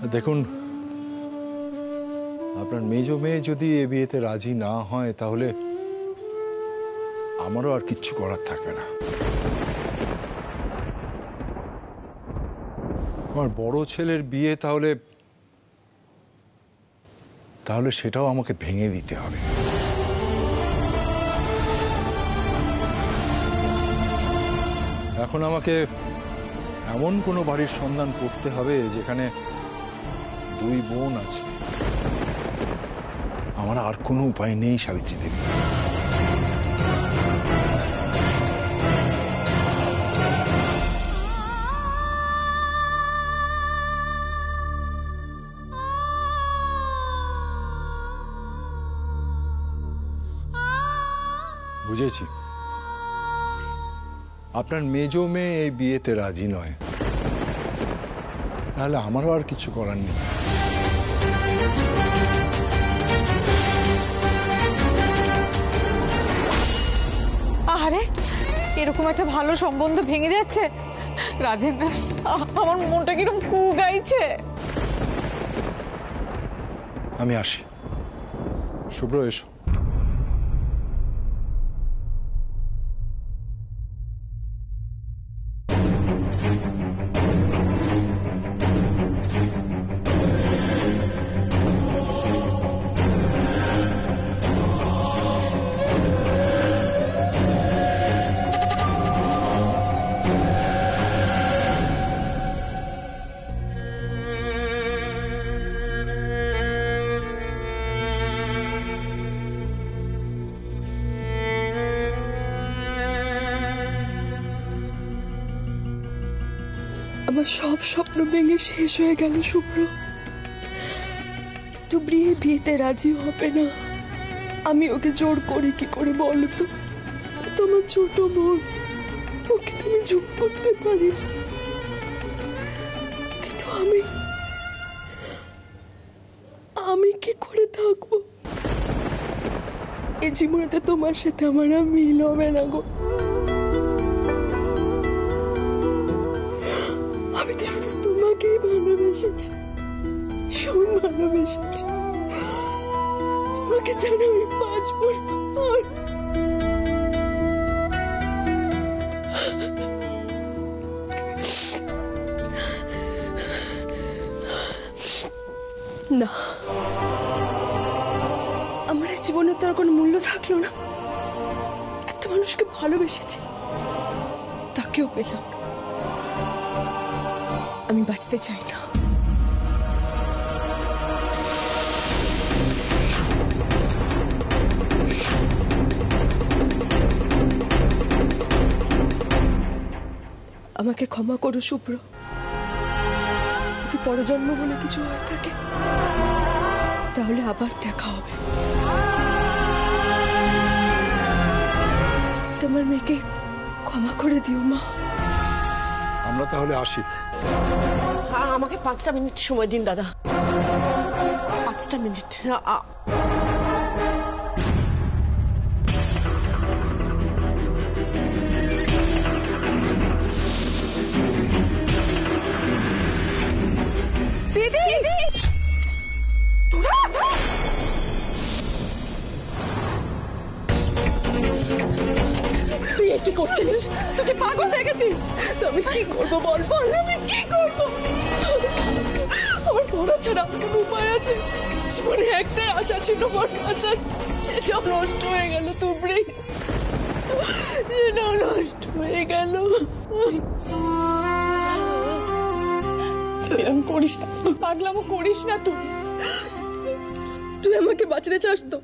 দেখুন, আপনার মেজ মেয়ে যদি এ বিয়েতে রাজি না হয় তাহলে আমারও আর কিচ্ছু করার থাকবে না। আমার বড় ছেলের বিয়ে তাহলে সেটাও আমাকে ভেঙে দিতে হবে। এখন আমাকে এমন কোনো বাড়ির সন্ধান করতে হবে যেখানে দুই বোন আছে। আমার আর কোনো উপায় নেই সাবিত্রী দেবী। বুঝেছি, আপনার মেজ মেয়ে এই বিয়েতে রাজি নয়, তাহলে আমারও আর কিছু করার নেই। আরে এরকম একটা ভালো সম্বন্ধ ভেঙে যাচ্ছে রাজেন, আমার মনটা কিরকম কু গাইছে। আমি আসি। শুভ্র, এসো। আমার সব স্বপ্ন ভেঙে শেষ হয়ে গেল শুভ্র। তুমি বিয়েতে রাজি হবে না, আমি ওকে জোর করি কি করে বলো তো? তোমার ছোট বোন, ওকে তুমি চুপ করতে পারি, কিন্তু আমি কি করে থাকবো? এই জীবনেতে তোমার সাথে আমার আর মিল হবে না গো। আমি তো শুধু তোমাকেই ভালোবেসেছি, ভীষণ ভালোবেসেছি। তোমাকে জানো আমি বাঁচবো না। আমার জীবনে তো আর কোনো মূল্য থাকলো না। একটা মানুষকে ভালোবেসেছি, তাকেও পেলাম। আমি বাঁচতে চাই না। আমাকে ক্ষমা করো শুভ্র, যদি পরজন্ম বলে কিছু হয়ে থাকে তাহলে আবার দেখা হবে। তোমার মেয়েকে ক্ষমা করে দিও মা। আমরা তাহলে আসি। আমাকে 5টা মিনিট সময় দিন দাদা, 5টা মিনিট। তুই কি করছিস? তুই পাগল হয়ে গেছিস? আমি কি করবো বল বল, আমি কি করবো? আমার বড় ছাড়া কোনো উপায় আছে? জীবনে একটাই আশা ছিল বড় বাঁচার, সেটাও নষ্ট হয়ে গেল। তুমরি সেটাও নষ্ট হয়ে গেল। এরকম করিস না, পাগলামো করিস না। তুই আমাকে বাঁচাতে চাস তো?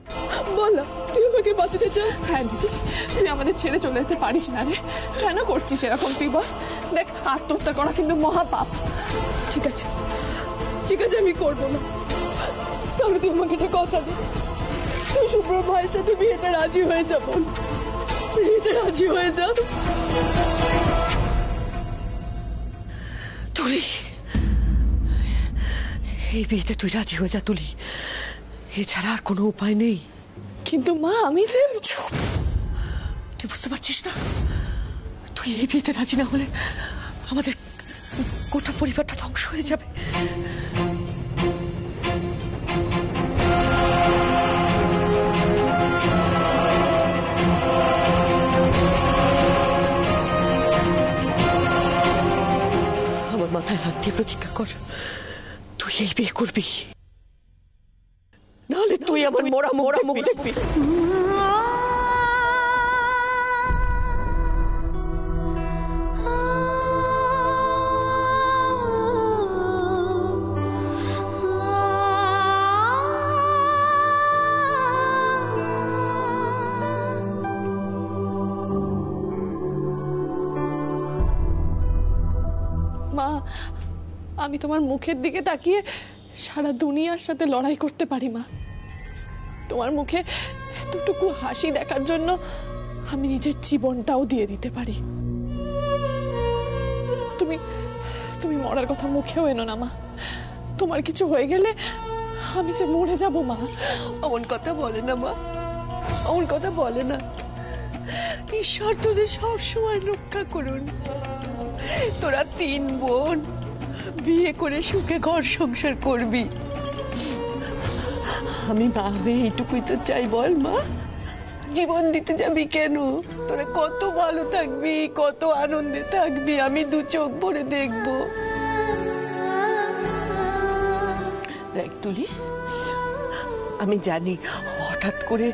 বল না, তুই আমাকে বাঁচাতে চাস? হ্যাঁ দিদি, তুই আমাদের ছেড়ে চলে যেতে পারিস না রে। কেন করছিস এরকম তুই বল? দেখ, আত্মহত্যা করা কিন্তু মহাপাপ। ঠিক আছে ঠিক আছে, আমি করবো না। তাহলে তুই আমাকে একটা কথা দে, তুই শুভ্র ভাইয়ের সাথে বিয়েতে রাজি হয়ে যাব। বিয়েতে রাজি হয়ে যা। তুলি, এই বিয়েতে তুই রাজি হয়ে যা তুলি, এছাড়া আর কোনো উপায় নেই। কিন্তু মা, আমি যে তুই বুঝতে পারছিস না? তুই এই বিয়েতে রাজি না হলে আমাদের গোটা পরিবারটা ধ্বংস হয়ে যাবে। দিয়ে প্রতিজ্ঞা কর, তুই এই বিয়ে করবি, নাহলে তুই আমার মোরা মোরা মুখ দেখবি। মা, আমি তোমার মুখের দিকে তাকিয়ে সারা দুনিয়ার সাথে লড়াই করতে পারি মা। তোমার মুখে এতটুকু হাসি দেখার জন্য আমি নিজের জীবনটাও দিয়ে দিতে পারি। তুমি তুমি মরার কথা মুখেও এনো না মা। তোমার কিছু হয়ে গেলে আমি যে মরে যাব মা। অমন কথা বলে না মা, অমন কথা বলে না। ঈশ্বর তোদের সব সময় রক্ষা করুন। তোরা 3 বোন বিয়ে করে সুখে ঘর সংসার করবি। আমি মা হয়ে এইটুকুই তো চাই, বল মা। জীবন দিতে যাবি কেন? তোরা কত ভালো থাকবি, কত আনন্দে থাকবি, আমি 2 চোখ ভরে দেখবো। দেখ তুলি, আমি জানি হঠাৎ করে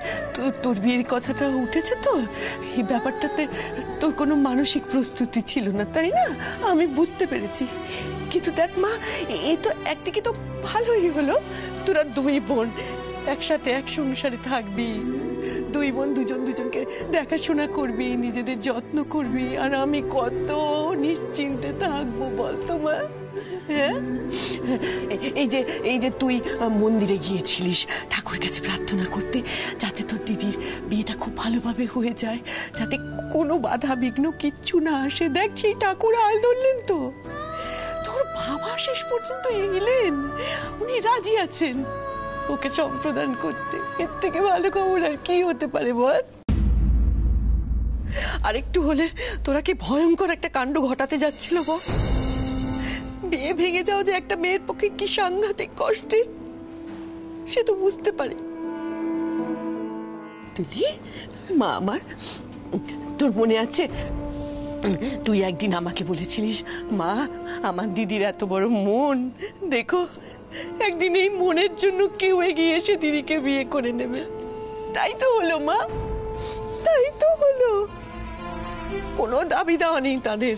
তোর বিয়ের কথাটা উঠেছে, তো এই ব্যাপারটাতে তোর কোনো মানসিক প্রস্তুতি ছিল না, তাই না? আমি বুঝতে পেরেছি। কিন্তু দেখ মা, এ তো একদিকে তো ভালোই হলো। তোরা 2 বোন একসাথে এক সংসারে থাকবি, 2 বোন দুজন দুজনকে দেখাশোনা করবি, নিজেদের যত্ন করবি, আর আমি কত নিশ্চিন্তে থাকবো বলতো মা। হ্যাঁ, এই যে তুই মন্দিরে গিয়েছিলিস ঠাকুর কাছে প্রার্থনা করতে, যাতে তোর দিদির বিয়েটা খুব ভালোভাবে হয়ে যায়, যাতে কোনো বাধা বিঘ্ন কিচ্ছু না আসে। দেখ, সেই ঠাকুর আল ধরলেন তো, তোর বাবা শেষ পর্যন্ত এলেন, উনি রাজি আছেন ওকে সম্প্রদান করতে। এর থেকে ভালো খবর আর কি হতে পারে বল? আরেকটু হলে তোরা কি ভয়ঙ্কর একটা কাণ্ড ঘটাতে যাচ্ছিল বল? বিয়ে ভেঙে যাও যে একটা মেয়ের পক্ষে কি সাংঘাতিক কষ্টের, সে তো বুঝতে পারে। তুই মা আমার, তোর মনে আছে তুই একদিন আমাকে বলেছিলিস, মা আমার দিদির এত বড় মন, দেখো একদিন এই মনের জন্য কেউ এগিয়ে এসে দিদিকে বিয়ে করে নেবে। তাই তো হলো মা, তাই তো হলো। কোনো দাবি দেওয়া নেই তাদের,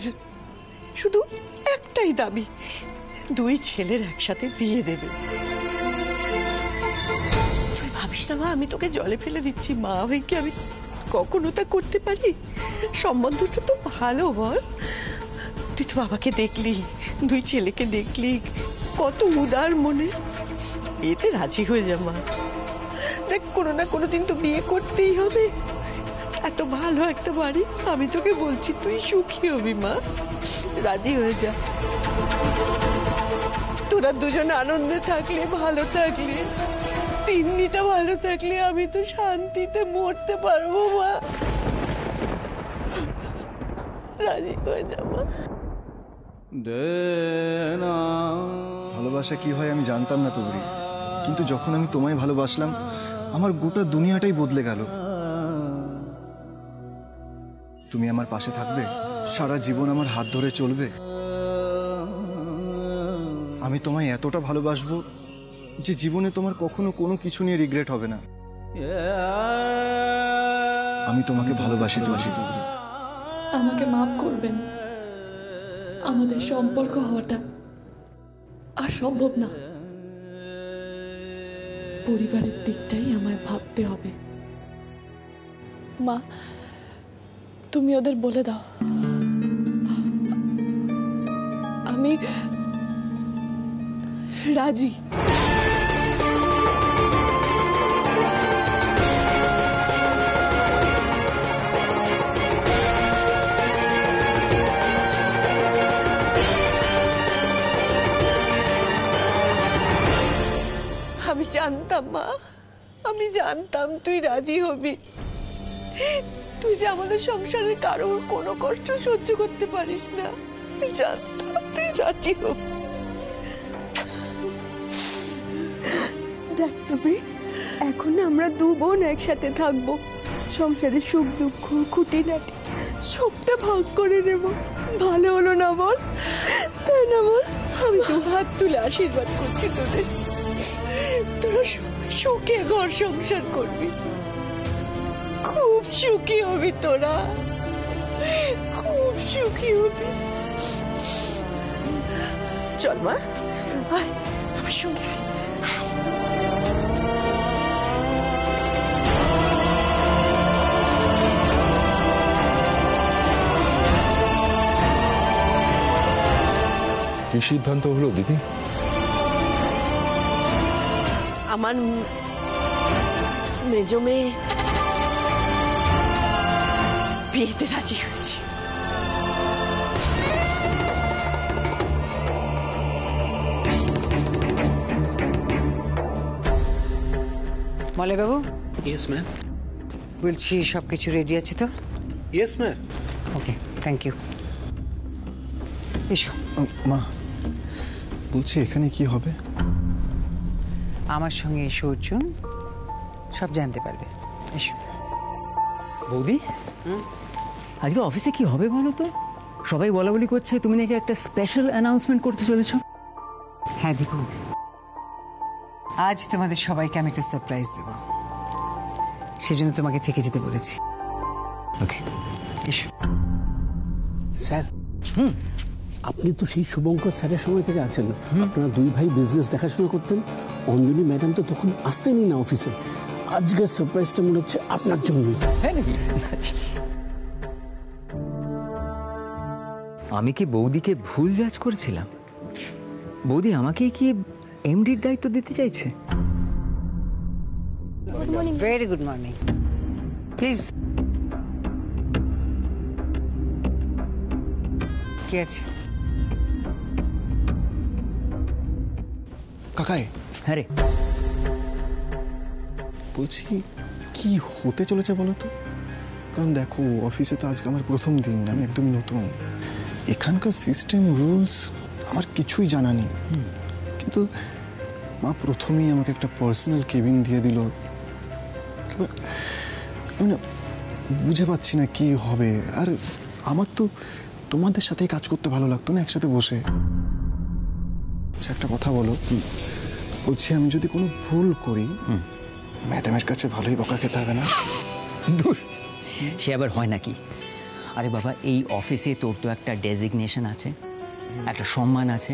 শুধু একটাই দাবি, 2 ছেলের একসাথে বিয়ে দেবে। তুই ভাবিস না মা, আমি তোকে জলে ফেলে দিচ্ছি। মা হয়ে কি আমি কখনো তা করতে পারি? সম্বন্ধটা তো ভালো, বল? তুই তো বাবাকে দেখলি, 2 ছেলেকে দেখলি, কত উদার মনে। এতে রাজি হয়ে যা মা। দেখ, কোনো না কোনো দিন তো বিয়ে করতেই হবে। এত ভালো একটা বাড়ি, আমি তোকে বলছি তুই সুখী হবি মা, রাজি হয়ে যা। তোরা দুজন আনন্দে থাকলে, ভালো থাকলে, তিন্নিটা ভালো থাকলে, আমি তো শান্তিতে মরতে পারবো মা। রাজি হয়ে যা মা। ভালোবাসা কি হয় আমি জানতাম না তোবরি, কিন্তু যখন আমি তোমায় ভালোবাসলাম আমার গোটা দুনিয়াটাই বদলে গেল। তুমি আমার পাশে থাকবে, সারা জীবন আমার হাত ধরে চলবে। আমি তোমায় এতটা ভালোবাসবো যে জীবনে তোমার কখনো কোনো কিছু নিয়ে রিগ্রেট হবে না। আমি তোমাকে ভালোবাসি তোবরি। আমাকে মাফ করবেন, আমাদের সম্পর্ক হওয়াটা আর সম্ভব না। পরিবারের দিকটাই আমায় ভাবতে হবে। মা, তুমি ওদের বলে দাও আমি রাজি। আমি জানতাম মা, আমি জানতাম তুই রাজি হবি। তুই যে আমাদের সংসারের কারোর কোনো কষ্ট সহ্য করতে পারিস না, আমি জানতাম তুই রাজি হবি। দেখ তুমি, এখন আমরা 2 বোন একসাথে থাকবো, সংসারের সুখ দুঃখ খুঁটিনাটি সবটা ভাগ করে নেব। ভালো হলো না বল? তাই না বল? আমি তো হাত তুলে আশীর্বাদ করছি তোদের, তোরা সবাই সুখে ঘর সংসার করবি, খুব সুখী হবি, তোরা খুব সুখী হবি। চল মা, আয় আমার সঙ্গে আয়। কি সিদ্ধান্ত হলো দিদি? আমার মেজো মেয়ে বিয়েতে রাজি হয়েছে। মলে বাবু, ইয়েস ম্যাম। বলছি সব কিছু রেডি আছে তো? Yes ma'am. Okay, thank you. এসো। মা বলছি এখানে কি হবে? আমার সঙ্গে এসো অর্জুন, সব জানতে পারবে। এসো। বৌদি, আজকে অফিসে কি হবে বলো তো? সবাই বলা বলি করছে তুমি নাকি একটা স্পেশাল অ্যানাউন্সমেন্ট করতে চলেছো। হ্যাঁ দেখো, আজ তোমাদের সবাইকে আমি একটা সারপ্রাইজ দেব, সেজন্য তোমাকে থেকে যেতে বলেছি। ওকে, এসো। স্যার, আপনি তো সেই শুভঙ্কর স্যারের সময় থেকে আছেন। আপনারা দুই ভাই বিজনেস দেখাশোনা করতেন। অঞ্জলি ম্যাডাম তো তখন আসতেনই না অফিসে। আজকের সারপ্রাইজটা মনে হচ্ছে আপনার জন্যই। হ্যাঁ নাকি? আমি কি বৌদিকে ভুল জাজ করেছিলাম? বৌদি আমাকে কি এমডির দায়িত্ব দিতে চাইছে? Very good morning, please. কি আছে? কাকাই, হ্যাঁ রে, বলছি কি হতে চলেছে বলো তো? কারণ দেখো, অফিসে তো আজকে আমার প্রথম দিন, আমি একদম নতুন। এখানকার সিস্টেম রুলস আমার কিছুই জানা নেই। কিন্তু মা প্রথমেই আমাকে একটা পার্সোনাল কেবিন দিয়ে দিল। আমি না বুঝে পাচ্ছি না কি হবে। আর আমার তো তোমাদের সাথেই কাজ করতে ভালো লাগতো না, একসাথে বসে। আচ্ছা একটা কথা বলো, বলছি আমি যদি কোনো ভুল করি ম্যাডামের কাছে ভালোই বকা খেতে হবে না? দূর, সে আবার হয় নাকি? আরে বাবা, এই অফিসে তোর তো একটা ডেজিগনেশন আছে, একটা সম্মান আছে।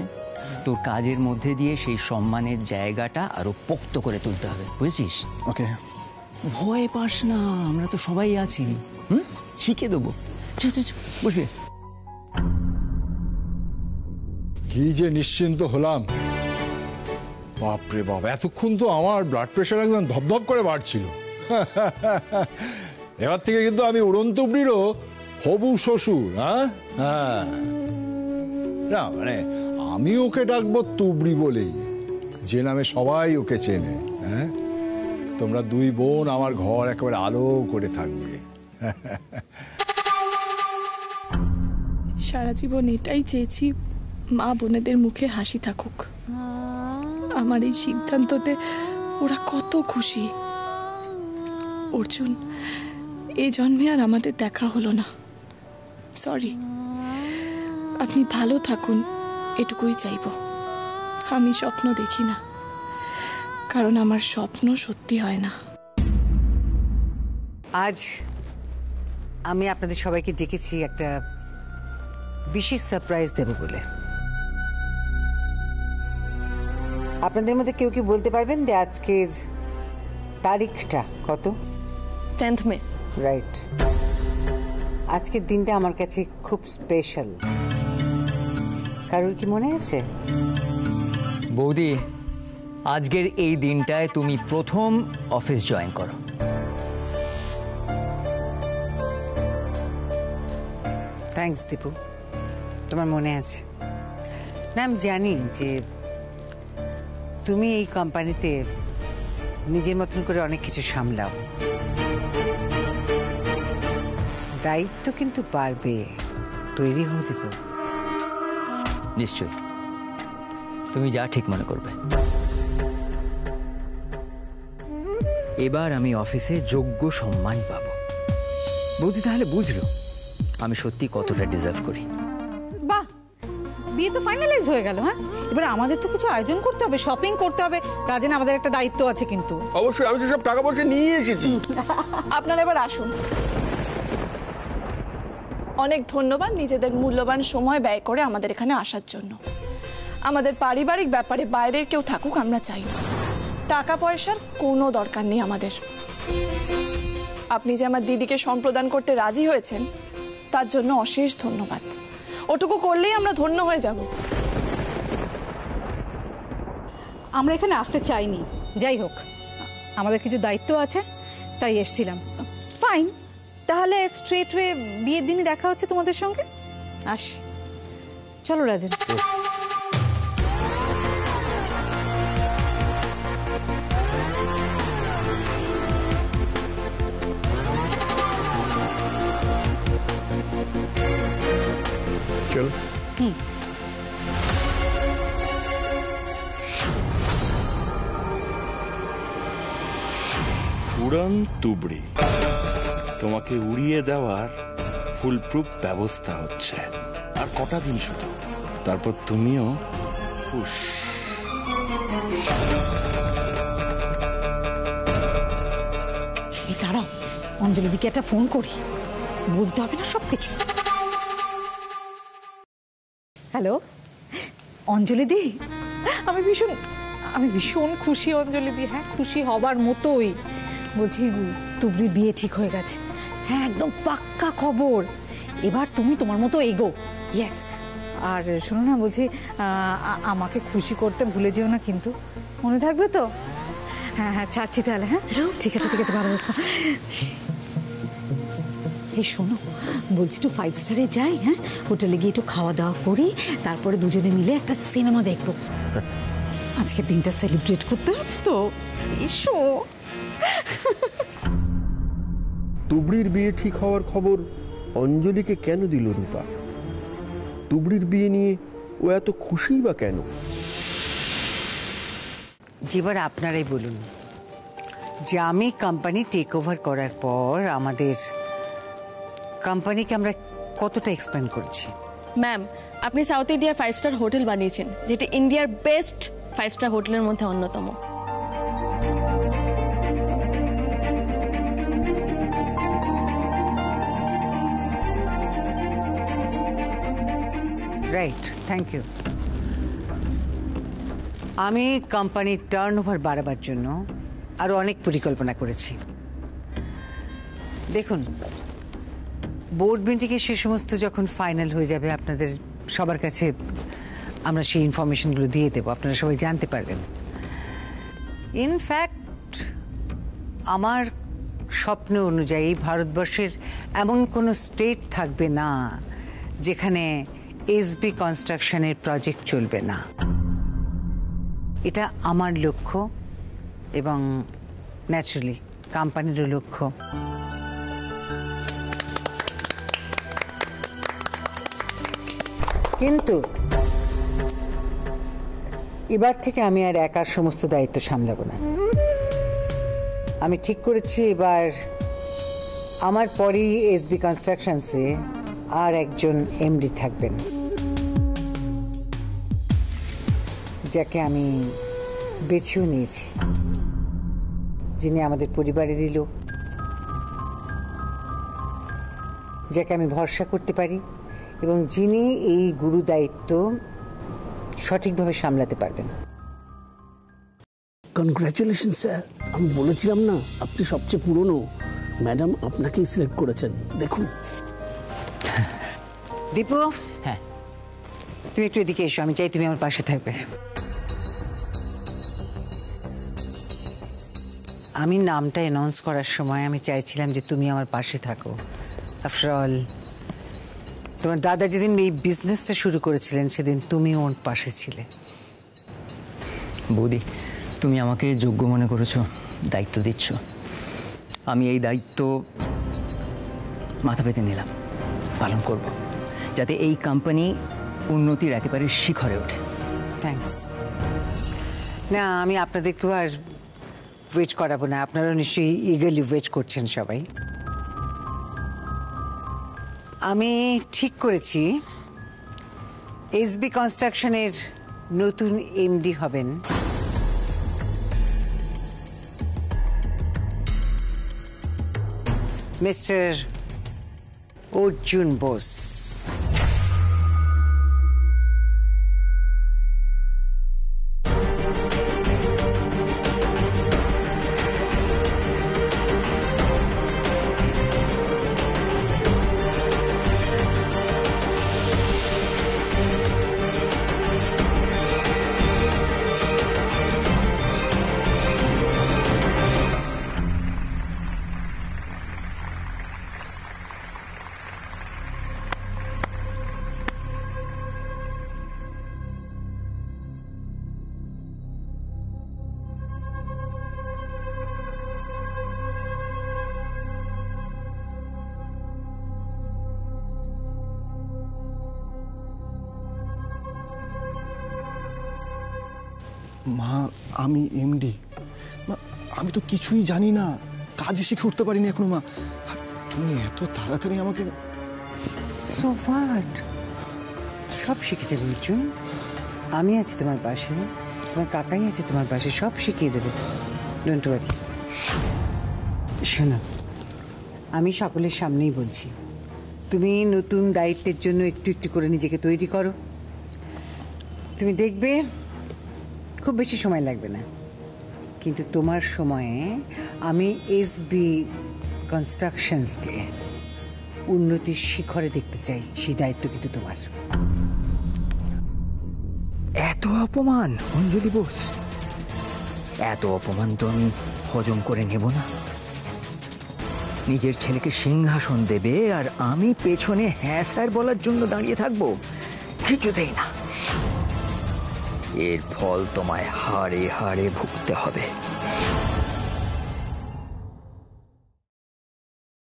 তোর কাজের মধ্যে দিয়ে সেই সম্মানের জায়গাটা আরো পোক্ত করে তুলতে হবে, বুঝেছিস? ওকে। ভয় পাস না, আমরা তো সবাই আছি। শিখে দেবো। বসে। কি যে নিশ্চিন্ত হলাম। বাপরে বাপ, এতক্ষণ তো আমার ব্লাড প্রেশার একদম ধপধপ করে বাড়ছিল। এবার থেকে কিন্তু আমি উড়ন্তুবড়িরও হবু শ্বশুর। হ্যাঁ, না মানে আমি ওকে ডাকবো তুবড়ি বলেই, যে নামে সবাই ওকে চেনে। হ্যাঁ, তোমরা দুই বোন আমার ঘর একেবারে আলো করে থাকবে। সারা জীবন এটাই চেয়েছি, মা বোনেদের মুখে হাসি থাকুক। আমার এই সিদ্ধান্ততে ওরা কত খুশি। অর্জুন, এই জন্মে আর আমাদের দেখা হলো না, সরি। আপনি ভালো থাকুন, এটুকুই চাইব। আমি স্বপ্ন দেখি না, কারণ আমার স্বপ্ন সত্যি হয় না। আজ আমি আপনাদের সবাইকে ডেকেছি একটা বিশেষ সারপ্রাইজ দেব বলে। আপনাদের মধ্যে কেউ কি বলতে পারবেন যে আজকের তারিখটা কত? 10th মে। রাইট। আজকের দিনটা আমার কাছে খুব স্পেশাল। কারোর কি মনে আছে? বৌদি, আজকের এই দিনটায় তুমি প্রথম অফিস জয়েন করো। থ্যাঙ্কস দীপু, তোমার মনে আছে। না, আমি জানি যে তুমি এই কোম্পানিতে নিজের মতন করে অনেক কিছু সামলাও। দায়িত্ব কিন্তু বাড়বে, তৈরি হও দীপু। নিশ্চয়ই, তুমি যা ঠিক মনে করবে। এবার আমি অফিসে যোগ্য সম্মান পাবো। বৌদি তাহলে বুঝলো আমি সত্যি কতটা ডিজার্ভ করি। বাহ, বিয়ে বিয়ে তো ফাইনালাইজ হয়ে গেল। হ্যাঁ, এবার আমাদের তো কিছু আয়োজন করতে হবে, শপিং করতে হবে। রাজেন, আমাদের একটা দায়িত্ব আছে কিন্তু। অবশ্যই, আমি তো সব টাকা পয়সা নিয়ে এসেছি। আপনারা এবার আসুন। অনেক ধন্যবাদ নিজেদের মূল্যবান সময় ব্যয় করে আমাদের এখানে আসার জন্য। আমাদের পারিবারিক ব্যাপারে বাইরের কেউ থাকুক আমরা চাই না। টাকা পয়সার কোনো দরকার নেই আমাদের। আপনি যে আমার দিদিকে সম্প্রদান করতে রাজি হয়েছেন তার জন্য অশেষ ধন্যবাদ। ওটুকু করলেই আমরা ধন্য হয়ে যাব। আমরা এখানে আসতে চাইনি, যাই হোক আমাদের কিছু দায়িত্ব আছে তাই এসেছিলাম। ফাইন, তাহলে স্ট্রেট ওয়ে বিয়ের দিনই দেখা হচ্ছে তোমাদের সঙ্গে। আসি, চলো রাজেন। চলো। উড়ান তুবড়ি, তোমাকে উড়িয়ে দেওয়ার ফুলপ্রুফ ব্যবস্থা হচ্ছে। আর কটা দিন শুধু, তারপর তুমিও ফুস। এই দাঁড়াও, অঞ্জলি দিকে একটা ফোন করি, বলতে হবে না সবকিছু। হ্যালো অঞ্জলি দি, আমি ভীষণ খুশি অঞ্জলি দি। হ্যাঁ, খুশি হবার মতোই। বলছি তুবড়ির বিয়ে ঠিক হয়ে গেছে। হ্যাঁ, একদম পাক্কা খবর। এবার তুমি তোমার মতো এগো। ইয়েস। আর শোনো না, বলছি আমাকে খুশি করতে ভুলে যেও না কিন্তু, মনে থাকবে তো? হ্যাঁ হ্যাঁ, ছাড়ছি তাহলে। হ্যাঁ ঠিক আছে ঠিক আছে, ভালো। এই শোনো, বলছি একটু 5 স্টারে যাই। হ্যাঁ, হোটেলে গিয়ে একটু খাওয়া দাওয়া করি, তারপরে দুজনে মিলে একটা সিনেমা দেখবো। আজকের দিনটা সেলিব্রেট করতে হবে তো, এসো। তুবড়ির বিয়ে ঠিক হওয়ার খবর অঞ্জলিকে কেন দিল রূপা? তুবড়ির বিয়ে নিয়ে ও এত খুশি বা কেন? যেবার আপনারাই বলুন যে আমি কোম্পানি টেক ওভার করার পর আমাদের কোম্পানিকে আমরা কতটা এক্সপ্যান্ড করেছি। ম্যাম, আপনি সাউথ ইন্ডিয়ার 5 স্টার হোটেল বানিয়েছেন, যেটা ইন্ডিয়ার বেস্ট 5 স্টার হোটেলের মধ্যে অন্যতম। Right, thank you. আমি কোম্পানির টার্ন ওভার বাড়াবার জন্য আরও অনেক পরিকল্পনা করেছি। দেখুন, বোর্ড মিটিংয়ে সে সমস্ত যখন ফাইনাল হয়ে যাবে আপনাদের সবার কাছে আমরা সেই ইনফরমেশনগুলো দিয়ে দেবো, আপনারা সবাই জানতে পারবেন। ইনফ্যাক্ট আমার স্বপ্ন অনুযায়ী ভারতবর্ষের এমন কোনো স্টেট থাকবে না যেখানে এসবি কনস্ট্রাকশনের প্রজেক্ট চলবে না। এটা আমার লক্ষ্য এবং ন্যাচারালি কোম্পানিরও লক্ষ্য। কিন্তু এবার থেকে আমি আর একার সমস্ত দায়িত্ব সামলাবো না। আমি ঠিক করেছি এবার আমার পরেই এসবি কনস্ট্রাকশনসে আর একজন এমডি থাকবেন, যাকে আমি বেছেও নিয়েছি, যিনি আমাদের পরিবারেরই লোক, যাকে আমি ভরসা করতে পারি এবং যিনি এই গুরু দায়িত্ব সঠিকভাবে সামলাতে পারবেন। Congratulation sir. আমি বলেছিলাম না আপনি সবচেয়ে পুরনো। ম্যাডাম আপনাকেই সিলেক্ট করেছেন, দেখুন। দীপু, হ্যাঁ, তুমি একটু এদিকে এসো, আমি চাই তুমি আমার পাশে থাকবে। আমি নামটা অ্যানাউন্স করার সময় আমি চাইছিলাম যে তুমি আমার পাশে থাকো। আফটার অল তোমার দাদা যেদিন এই বিজনেসটা শুরু করেছিলেন সেদিন তুমি ওর পাশে ছিলে। বৌদি, তুমি আমাকে যোগ্য মনে করেছো, দায়িত্ব দিচ্ছ। আমি এই দায়িত্ব মাথা পেতে নিলাম, পালন করব, যাতে এই কোম্পানি উন্নতির একেবারে শিখরে ওঠে। থ্যাঙ্কস। না, আমি আপনাদেরকেও আর ওয়েট করাবো না, আপনারাও নিশ্চয়ই ইগারলি ওয়েট করছেন সবাই। আমি ঠিক করেছি এসবি কনস্ট্রাকশনের নতুন এমডি হবেন মিস্টার অর্জুন বোস। মা, আমি এমডি। মা, আমি তো কিছুই জানি না, কাজে শিখে উঠতে পারিনি এখনো মা। আর তুমি এত তাড়াতাড়ি আমাকে। সো হোয়াট, সব শিখে দেবে অর্জুন। আমি আছি তোমার পাশে, তোমার কাকাই আছে তোমার পাশে, সব শিখিয়ে দেবে। Don't worry. শোনো, আমি সকলের সামনেই বলছি, তুমি নতুন দায়িত্বের জন্য একটু একটু করে নিজেকে তৈরি করো। তুমি দেখবে খুব বেশি সময় লাগবে না, কিন্তু তোমার সময়ে আমি এসবি কনস্ট্রাকশনসকে উন্নতির শিখরে দেখতে চাই। সেই দায়িত্ব কিন্তু তোমার। এত অপমান অঞ্জলি বোস, এত অপমান তো আমি হজম করে নেব না। নিজের ছেলেকে সিংহাসন দেবে আর আমি পেছনে হ্যাঁ স্যার বলার জন্য দাঁড়িয়ে থাকবো? কিছুতেই না। এর ফল তোমায় হাড়ে হাড়ে ভুগতে হবে।